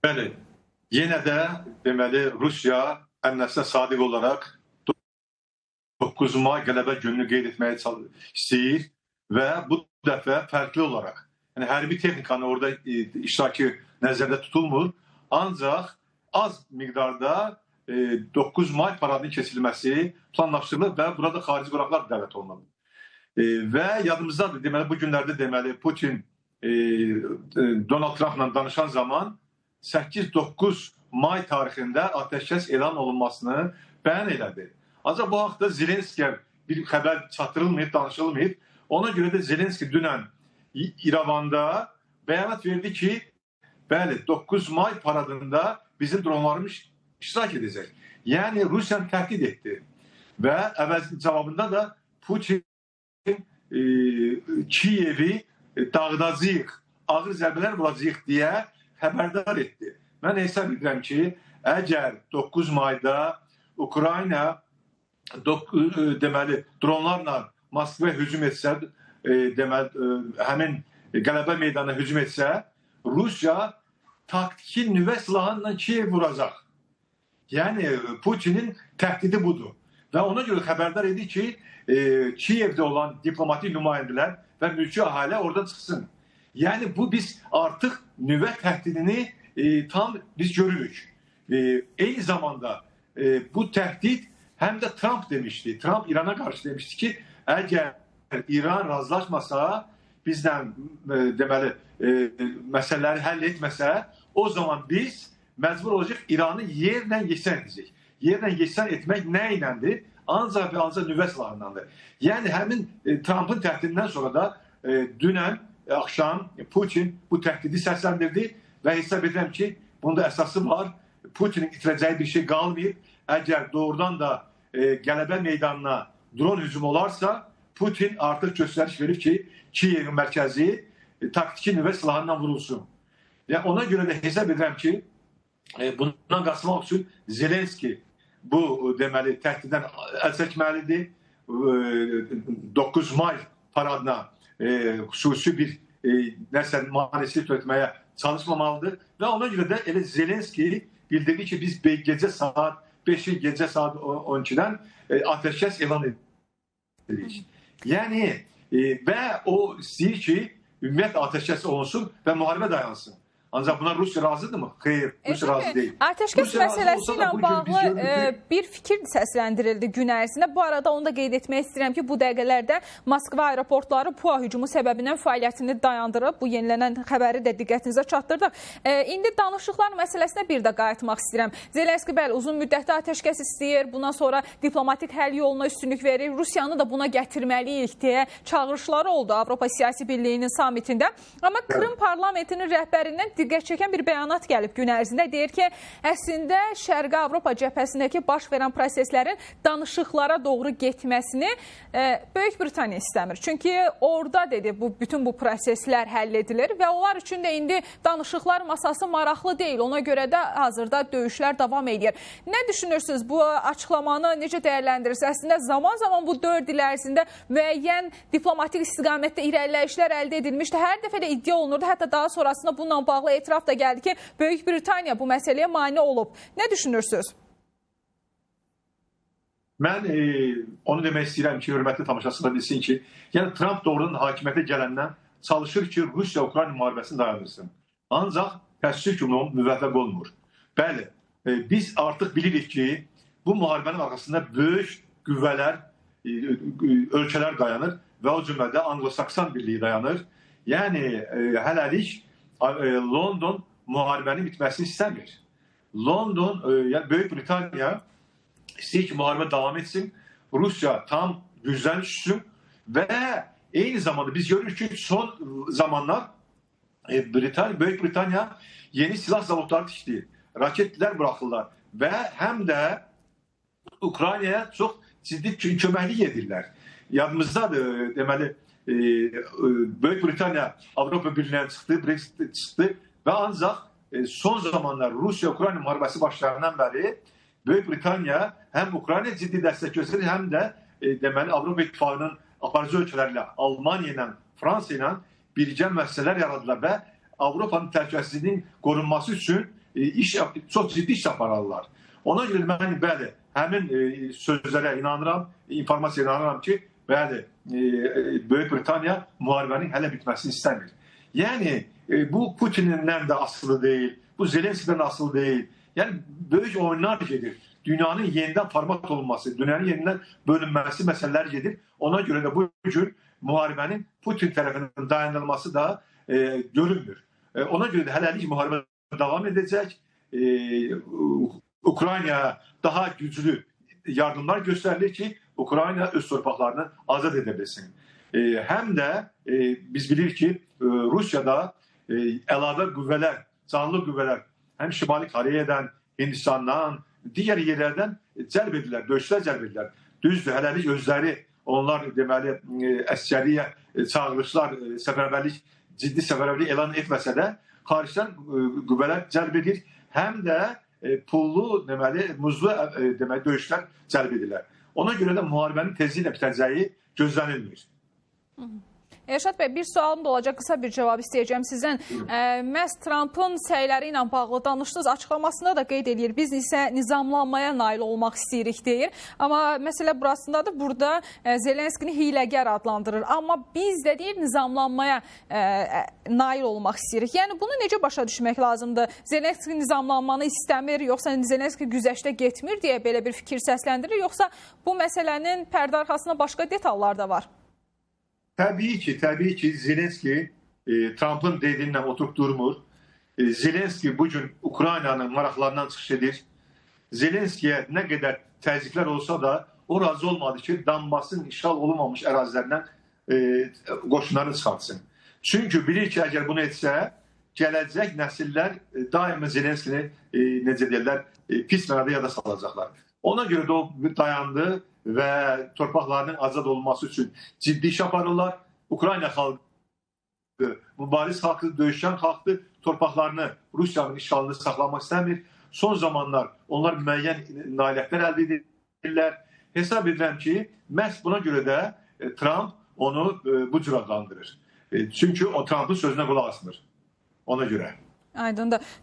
Bəli, yenə də deməli Rusiya ənənəsinə sadiq olaraq 9 may qələbə gününü qeyd etməyə istəyir və bu dəfə fərqli olaraq, yəni hərbi texnikanın orada iştirakı nəzərdə tutulmur, ancaq az miqdarda 9 may paradının keçirilməsi planlaşdırılır və burada xarici qonaqlar dəvət olunur. Və yadımızdadır, deməli bu günlərdə deməli Putin Donald Trumpla danışan zaman 8-9 may tarixində atəşkəs elan olunmasını bəyan elədi. Ancaq bu haqda Zelenskiyə bir xəbər çatdırılmayıb, danışılmayıb. Ona görə də Zelenski dünən İrəvanda bəyanat verdi ki, bəli 9 may paradında bizim dronlarımız iştirak edəcək. Yəni Rusiyanı təhdid etdi. Və cavabında da Putin Kiyevi dağıdacağıq, ağır zərbələr vuracağıq deyə xəbərdar etdi. Mən hesab edirəm ki, əgər 9 mayda Ukrayna deməli dronlarla Moskvaya hücum etsə, deməli həmin qələbə meydanına hücum etsə, Rusiya taktiki nüvə silahıyla Kiyev vuracaq. Yəni Putinin təhdidi budur. Və ona görə xəbərdar edir ki, Kiyevdə olan diplomatik nümayəndələr və mülki əhali orada çıxsın. Yəni bu biz artıq nüvə təhdidini tam biz görürük. Eyni zamanda bu təhdid həm də Trump demişdi. Trump İrana qarşı demişdi ki, əgər İran razılaşmasa, bizdən deməli məsələləri həll etməsə, o zaman biz məcbur olacaq İranı yerlə yeksən edəcək. Yerlə yeksən etmək nə iləndir? Ancaq və ancaq nüvə silahındandır. Yəni həmin Trump'ın təhdidindən sonra da dünən axşam Putin bu təhdidi səsləndirdi və hesab edirəm ki, bunda əsası var. Putinin itirəcəyi bir şey qalmayıb. Əgər doğrudan da qələbə meydanına dron hücumu olarsa, Putin artıq göstəriş verir ki, Kiyevin mərkəzi taktiki nüvə silahından vurulsun. Yəni ona görə də hesab edirəm ki, bundan qaçmaq üçün Zelenski bu deməli təhdiddən əl çəkməlidir. 9 may paradına xüsusi bir nəsə maneəsiz törətməyə çalışmamalıdır. Və ona görə də elə Zelenski bildirdi ki, biz gecə saat 5-i gecə saat 12-dən atəşkəs elan edirik. Yəni və o istəyir ki, ümumiyyətlə atəşkəs olunsun və müharibə dayansın. Ancaq buna Rusiya razıdırmı? Xeyr, Rusiya razı deyil. Atəşkəs məsələsi ilə bağlı bir fikir səsləndirildi gün ərzində. Bu arada onu da qeyd etmək istəyirəm ki, bu dəqiqələrdə Moskva aeroportları PUA hücumu səbəbindən fəaliyyətini dayandırıb. Bu yenilənən xəbəri də diqqətinizə çatdırdıq. İndi danışıqlar məsələsinə bir də qayıtmaq istəyirəm. Zelenski bəli, uzun müddətli atəşkəs istəyir. Bundan sonra diplomatik həll yoluna üstünlük verir. Rusiyanı da buna gətirməliyik deyə çağırışları oldu Avropa Siyasi Birliyinin samitində. Amma Krım parlamentinin rəhbərindən diqqət çəkən bir bəyanat gəlib gün ərzində. Deyir ki, əslində Şərqi Avropa cəbhəsindəki baş verən proseslərin danışıqlara doğru getməsini Böyük Britaniya istəmir. Çünki orada dedi, bütün bu proseslər həll edilir və onlar üçün də indi danışıqlar masası maraqlı deyil. Ona görə də hazırda döyüşlər davam edir. Nə düşünürsünüz? Bu açıqlamanı necə dəyərləndirirsiniz? Əslində zaman-zaman bu 4 il ərzində müəyyən diplomatik istiqamətdə irəliləyişlər əldə edilmişdi. Hər dəfə də iddia olunurdu. Hətta daha sonrasında bununla bağlı etiraf da gəldi ki, Böyük Britaniya bu məsələyə mane olub. Nə düşünürsünüz? Mən onu demək istəyirəm ki, hörmətli tamaşaçılar bilsin ki, yəni Trump doğrudan hakimiyyətə gələndən çalışır ki, Rusiya-Ukrayna müharibəsini dayandırsın. Ancaq təəssüf ki, müvəffəq olmur. Bəli, biz artıq bilirik ki, bu müharibənin arxasında böyük qüvvələr, ölkələr dayanır və o cümlədə Anglo-Saksan birliyi dayanır. Yəni, hələlik London müharibənin bitməsini istəmir. London, yəni Böyük Britaniya istəyir ki, müharibə davam etsin, Rusiya tam gücdən düşsün və eyni zamanda biz görürük ki, son zamanlar Böyük Britaniya yeni silah zavodları tikdi, raketlər buraxırlar və həm də Ukraynaya çox ciddi köməklik edirlər. Yadımızdadır, deməli, Böyük Britaniya Avropa Birliği'ne çıxdı, Brexit çıxdı və ancaq son zamanlar Rusiya-Ukrayna müharibəsi başlarından bəri Böyük Britaniya həm Ukrayna ciddi dəstək göstərir, həm də deməli Avropa İttifaqının aparıcı ölkələrlə, Almaniya ilə, Fransa ilə birgə müəssisələr yaradılar və Avropanın təhlükəsizliyinin qorunması üçün çox ciddi iş apararlar. Ona görə mən bəli, həmin sözlərə inanıram, informasiyaya inanıram ki, bəli, Böyük Britaniya müharibənin hələ bitməsini istəmir. Yəni, bu Putindən də asılı deyil, bu Zelenskidən də asılı deyil. Yəni, böyük oyunlar gedir. Dünyanın yenidən format olunması, dünyanın yenidən bölünməsi məsələləri gedir. Ona görə də bu gün müharibənin Putin tərəfindən dayandırılması da görünmür. Ona görə də hələlik müharibə davam edəcək. Ukraynaya daha güclü yardımlar göstərilir ki, Ukrayna öz torpaqlarını azad edə bilsin. Həm də biz bilirik ki, Rusiyada əlavə qüvvələr, canlı qüvvələr həm Şimali Koreyadan, Hindistandan, digər yerlərdən cəlb edirlər, döyüşçülər cəlb edirlər. Düzdür, hələlik özləri onlar deməli əsgəriyə çağırışlar, səfərbərlik, ciddi səfərbərlik elan etməsə də xaricdən qüvvələr cəlb edir. Həm də pullu, deməli, muzlu deməli, döyüşlər cəlb edirlər. Ona görə də müharibənin tezliklə bitəcəyi gözlənilmir. Elşad bəy, bir sualım da olacaq, qısa bir cavab istəyəcəm sizdən. Məhz Trumpın səyləri ilə bağlı danışdınız, açıqlamasında da qeyd edir. Biz isə nizamlanmaya nail olmaq istəyirik deyir. Amma məsələ burasındadır, burada Zelenskini hiləgər adlandırır. Amma biz də deyir, nizamlanmaya nail olmaq istəyirik. Yəni, bunu necə başa düşmək lazımdır? Zelenski nizamlanmanı istəmir, yoxsa Zelenski güzəştə getmir deyə belə bir fikir səsləndirir, yoxsa bu məsələnin pərdə arxasında başqa detallar da var? Təbii ki, Zelenski Trump'ın dediğindən oturup durmur. Zelenski bugün Ukrayna'nın maraqlarından çıxış edir. Zelenski'ye nə qədər təzyiqlər olsa da o razı olmadı ki, Donbass'ın işgal olunmamış ərazilərindən qoşunlarını çıxartsın. Çünki bilir ki, əgər bunu etsə, gələcək nəsillər daima Zelenskini necə deyirlər, pis mənada yada salacaqlar. Ona görə də o dayandı və torpaqlarının azad olması üçün ciddi iş aparırlar. Ukrayna xalqı, mübariz xalqı, döyüşən xalqı torpaqlarını, Rusiyanın işğalını saxlamaq istəmir. Son zamanlar onlar müəyyən nailiyyətlər əldə edirlər. Hesab edirəm ki, məhz buna görə də Trump onu bu cür adlandırır. Çünki o Trump'ın sözünə qulaq asmır. Ona görə. Aydındır.